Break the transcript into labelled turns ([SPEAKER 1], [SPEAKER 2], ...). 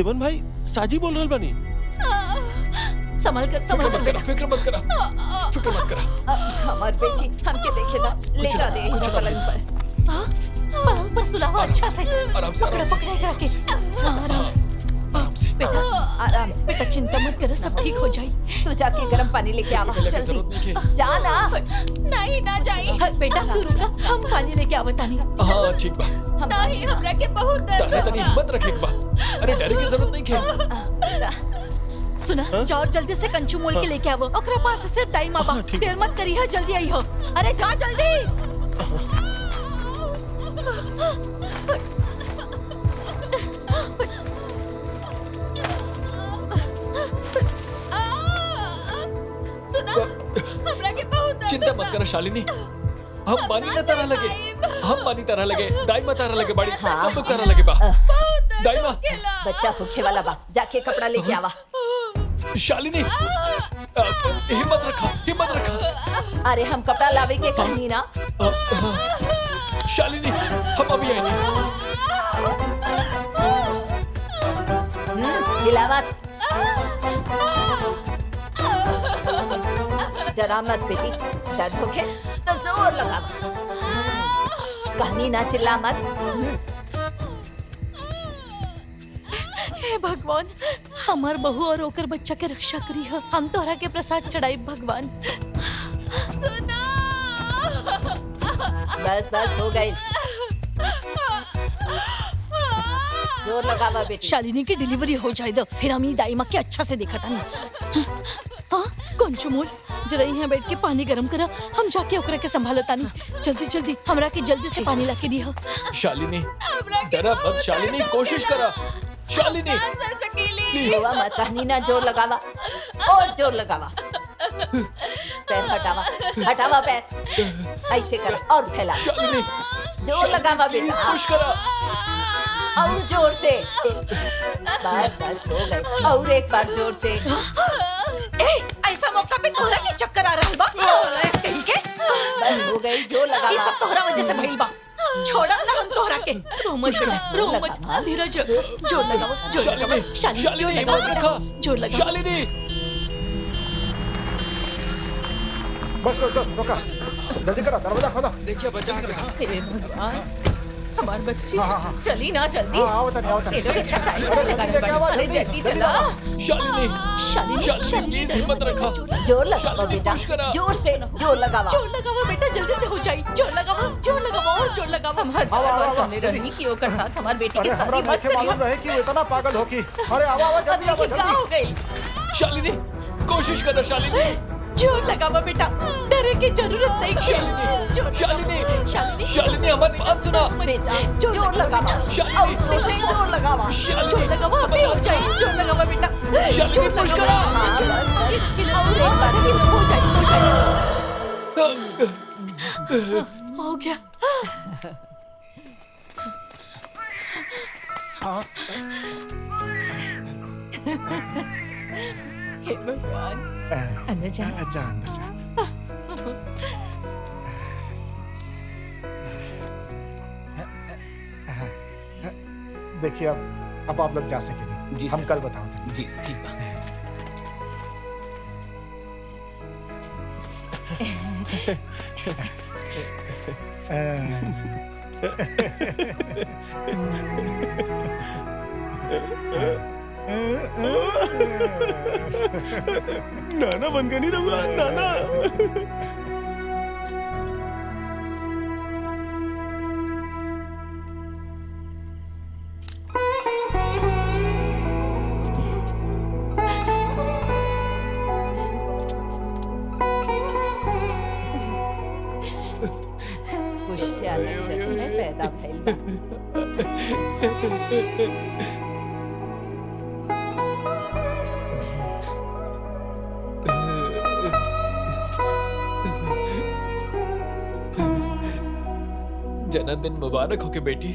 [SPEAKER 1] देवन भाई साजी बोल रहल बानी।
[SPEAKER 2] संभल कर बेटा।
[SPEAKER 3] फिक्र मत करा।
[SPEAKER 4] हमार बेटी हमके देखे ना, लेटा दे इधर पलंग पर।
[SPEAKER 2] पलंग पर सुलावा अच्छा से।
[SPEAKER 3] आराम से
[SPEAKER 2] पकड़ेगा के आराम से बेटा,
[SPEAKER 4] आराम से।
[SPEAKER 2] बेटा चिंता मत कर, सब ठीक हो जाए।
[SPEAKER 4] तू जाके गर्म पानी लेके आवा जल्दी। जा ना।
[SPEAKER 5] नहीं ना जाई।
[SPEAKER 2] बेटा तू रुका, हम पानी लेके आवत आनी।
[SPEAKER 3] हाँ ठीक बा।
[SPEAKER 5] नहीं हमरा के बहुत दर्द
[SPEAKER 3] तनी
[SPEAKER 5] होता।
[SPEAKER 3] हिम्मत रखे बा। अरे डरे की जरूरत नहीं के।
[SPEAKER 2] सुना, जाओ जल्दी से कंचू मोल के लेके आवो। ओकरा पास सिर्फ टाइम आबा। देर मत करी है, जल्दी आई हो। अरे जा जल्दी।
[SPEAKER 5] सुना, हमरा के बहुत दर्द
[SPEAKER 3] चिंता मत कर शालिनी, हम मानी तरह लगे, दाई मा तरह लगे बाड़ी, सब लोग तरह लगे बा। दाई माँ,
[SPEAKER 4] बच्चा भूखे वाला बा, जाके कपड़ा लेके आवा।
[SPEAKER 3] शालिनी हिम्मत रखा।
[SPEAKER 4] अरे हम कपड़ा लावे के कहनी ना।
[SPEAKER 3] शालिनी हम अभी आएंगे।
[SPEAKER 4] हिला मत, डरा मत बेटी। दर्द होखे तो जोर लगा। कहनी ना, चिल्ला मत।
[SPEAKER 2] हे भगवान, हमार बहू और ओकर बच्चा के रक्षा करी है। हम तोहरा के प्रसाद चढ़ाई भगवान।
[SPEAKER 4] बस हो गई। जोर लगावा बेटी।
[SPEAKER 2] शालिनी की डिलीवरी हो जाए दो, फिर हम ये दाई माँ के अच्छा से देखा था। हाँ कंचू मोल, जरा यहाँ बैठ के पानी गरम करा, हम जाके ओकरा के संभालता नहीं। जल्दी हमरा के जल्दी से पानी ला के दिया।
[SPEAKER 3] शालिनी डरा मत, शालिनी कोशिश करा। शालिनी
[SPEAKER 4] रोवा मत, कहनी ना, जोर लगावा और जोर लगावा। पैर हटावा पैर, ऐसे कर और फैला।
[SPEAKER 3] शालिनी
[SPEAKER 4] जोर लगावा बेटा,
[SPEAKER 3] पुश करा
[SPEAKER 4] और जोर से। बस हो गई, और एक बार जोर से।
[SPEAKER 2] ऐसा मौका पे तोहरा के चक्कर आ रहा बा।
[SPEAKER 4] बस हो गई, जोर
[SPEAKER 2] ये
[SPEAKER 4] लगावा।
[SPEAKER 2] सब तोहरा वजह से भइल बा। छोड़ा ना हम तोहरा के। रो मत, धीरज, जोर लगाओ। शालिनी जोर लगाओ, जोर लगाओ।
[SPEAKER 3] शालिनी
[SPEAKER 6] बस रोका, जल्दी करो, दरवाजा खोलो।
[SPEAKER 3] देखिए बच्चा निकल रहा।
[SPEAKER 2] हे भगवान, हमार बच्ची
[SPEAKER 6] हाँ।
[SPEAKER 2] चली ना जल्दी।
[SPEAKER 6] आवता
[SPEAKER 2] ये लोग इतना टाइम लगाने वाले। अरे जल्दी चला।
[SPEAKER 3] शालिनी प्लीज हिम्मत रखा।
[SPEAKER 4] जोर लगावा बेटा,
[SPEAKER 3] पुश करा।
[SPEAKER 4] जोर से जोर लगावा।
[SPEAKER 2] जोर लगाओ बेटा, जल्दी से हो जाए। जोर लगाओ और जोर लगाओ। हम हर जगह करने रहनी कि ओकर साथ हमार बेटी
[SPEAKER 6] अरे
[SPEAKER 2] की
[SPEAKER 6] हमरा
[SPEAKER 2] शादी मत
[SPEAKER 6] देखे मालूम
[SPEAKER 2] करियो।
[SPEAKER 6] रहे कि इतना पागल हो की। अरे आवा जल्दी आवा
[SPEAKER 2] क्या
[SPEAKER 6] जल्दी।
[SPEAKER 2] हो गई?
[SPEAKER 3] शालिनी कोशिश कर शालिनी।
[SPEAKER 2] जोर लगावा बेटा, डरे की जरूरत नहीं।
[SPEAKER 3] शालिनी हमारी बात सुना।
[SPEAKER 4] बेटा जोर लगावा, और जोर से जोर लगावा।
[SPEAKER 2] जोर लगावा, अभी हो जाए। जोर लगावा बेटा,
[SPEAKER 3] शालिनी पुश करा।
[SPEAKER 4] हाँ, बस। और एक बार
[SPEAKER 2] हो जाए। हो गया। हे भगवान, अंदर जा।
[SPEAKER 6] अच्छा अंदर जा। देखिए अब आप लोग जा सकेंगे।
[SPEAKER 3] जी
[SPEAKER 6] हम कल बताओ।
[SPEAKER 3] जी ठीक है।
[SPEAKER 1] नाना बन गया नहीं रहुआ, नाना।
[SPEAKER 4] पुष्यानक्षत्र में पैदा भइल बा।
[SPEAKER 3] जन्मदिन मुबारक हो के बेटी।